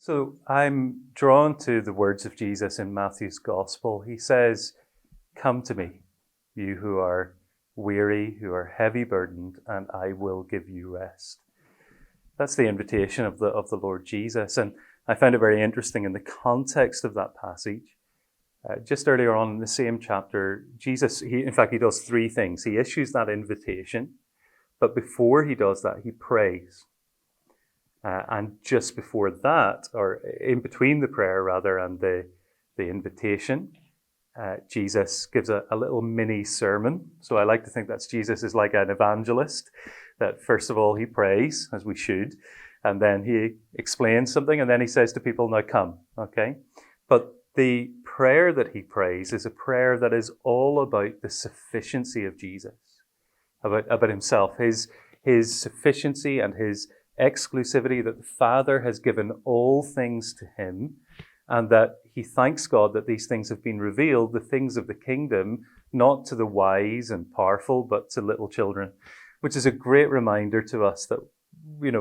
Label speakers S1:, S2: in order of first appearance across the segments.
S1: So I'm drawn to the words of Jesus in Matthew's Gospel. He says, "Come to me, you who are weary, who are heavy burdened, and I will give you rest." That's the invitation of the Lord Jesus. And I found it very interesting in the context of that passage. Just earlier on in the same chapter, Jesus, he does three things. He issues that invitation, but before he does that, he prays. And just before that, or in between the prayer rather and the invitation, Jesus gives a little mini sermon. So I like to think that Jesus is like an evangelist, that first of all he prays, as we should, and then he explains something, and then he says to people, now come, okay? But the prayer that he prays is a prayer that is all about the sufficiency of Jesus, about himself, his sufficiency and his exclusivity, that the Father has given all things to him, and that he thanks God that these things have been revealed, the things of the kingdom, not to the wise and powerful, but to little children, which is a great reminder to us that,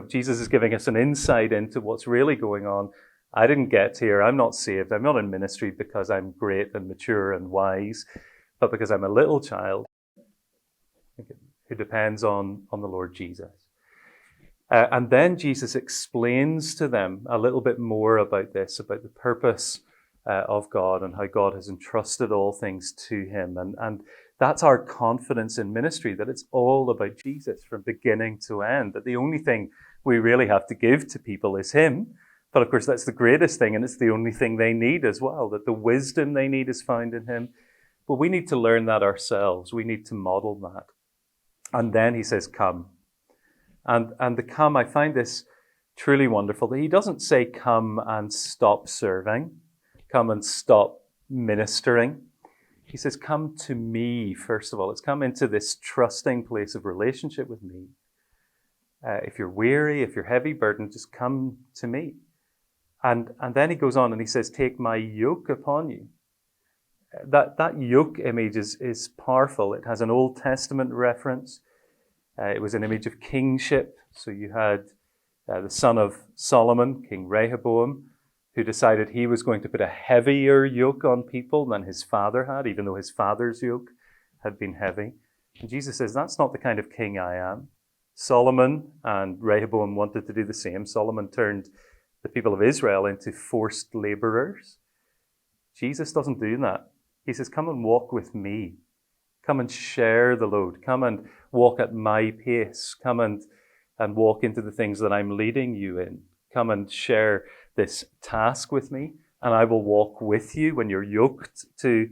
S1: Jesus is giving us an insight into what's really going on. I didn't get here. I'm not saved. I'm not in ministry because I'm great and mature and wise, but because I'm a little child who depends on the Lord Jesus. And then Jesus explains to them a little bit more about this, about the purpose of God and how God has entrusted all things to him. And that's our confidence in ministry, that it's all about Jesus from beginning to end, that the only thing we really have to give to people is him. But of course, that's the greatest thing, and it's the only thing they need as well, that the wisdom they need is found in him. But we need to learn that ourselves. We need to model that. And then he says, come. And the come, I find this truly wonderful, that he doesn't say come and stop serving, come and stop ministering. He says, come to me, first of all. It's come into this trusting place of relationship with me. If you're weary, if you're heavy burdened, just come to me. And then he goes on and he says, take my yoke upon you. That yoke image is powerful. It has an Old Testament reference. It was an image of kingship. So you had the son of Solomon, King Rehoboam, who decided he was going to put a heavier yoke on people than his father had, even though his father's yoke had been heavy. And Jesus says, that's not the kind of king I am. Solomon and Rehoboam wanted to do the same. Solomon turned the people of Israel into forced laborers. Jesus doesn't do that. He says, come and walk with me. Come and share the load. Come and walk at my pace. Come and walk into the things that I'm leading you in. Come and share this task with me, and I will walk with you. When you're yoked to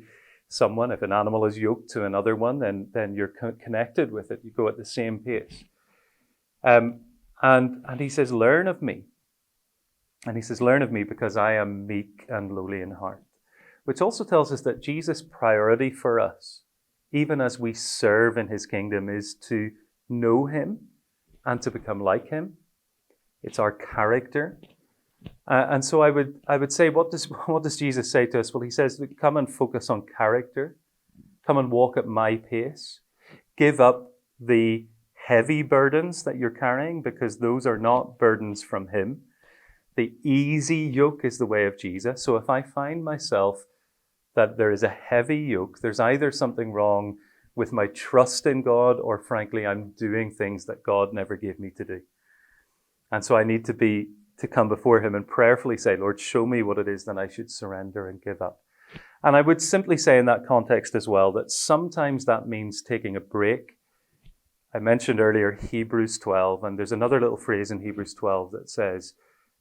S1: someone, if an animal is yoked to another one, then you're connected with it. You go at the same pace. And he says, learn of me. And he says, learn of me because I am meek and lowly in heart. Which also tells us that Jesus' priority for us, even as we serve in his kingdom, is to know him and to become like him. It's our character. And so I would say, what does Jesus say to us? Well, he says, come and focus on character. Come and walk at my pace. Give up the heavy burdens that you're carrying, because those are not burdens from him. The easy yoke is the way of Jesus. So if I find myself that there is a heavy yoke, there's either something wrong with my trust in God, or frankly, I'm doing things that God never gave me to do. And so I need to come before him and prayerfully say, Lord, show me what it is that I should surrender and give up. And I would simply say in that context as well, that sometimes that means taking a break. I mentioned earlier Hebrews 12, and there's another little phrase in Hebrews 12 that says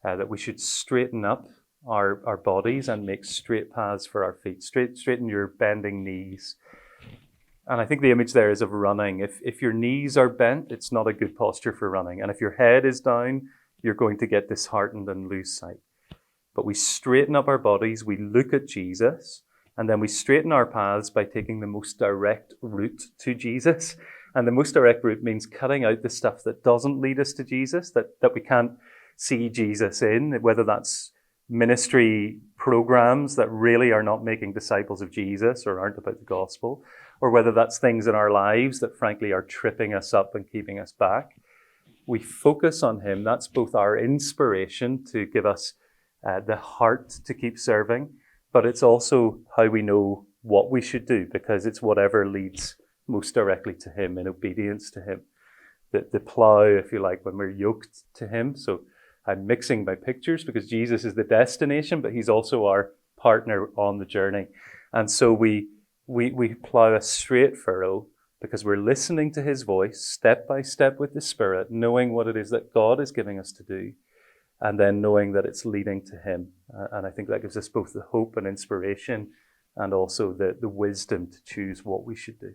S1: that we should straighten up our bodies and make straight paths for our feet. Straighten your bending knees. And I think the image there is of running. If your knees are bent, it's not a good posture for running. And if your head is down, you're going to get disheartened and lose sight. But we straighten up our bodies, we look at Jesus, and then we straighten our paths by taking the most direct route to Jesus. And the most direct route means cutting out the stuff that doesn't lead us to Jesus, that we can't see Jesus in, whether that's ministry programs that really are not making disciples of Jesus or aren't about the gospel, or whether that's things in our lives that frankly are tripping us up and keeping us back. We focus on him. That's both our inspiration to give us the heart to keep serving, but it's also how we know what we should do, because it's whatever leads most directly to him in obedience to him. The plow, if you like, when we're yoked to him. So I'm mixing my pictures because Jesus is the destination, but he's also our partner on the journey. And so we plow a straight furrow because we're listening to his voice step by step with the Spirit, knowing what it is that God is giving us to do, and then knowing that it's leading to him. And I think that gives us both the hope and inspiration and also the wisdom to choose what we should do.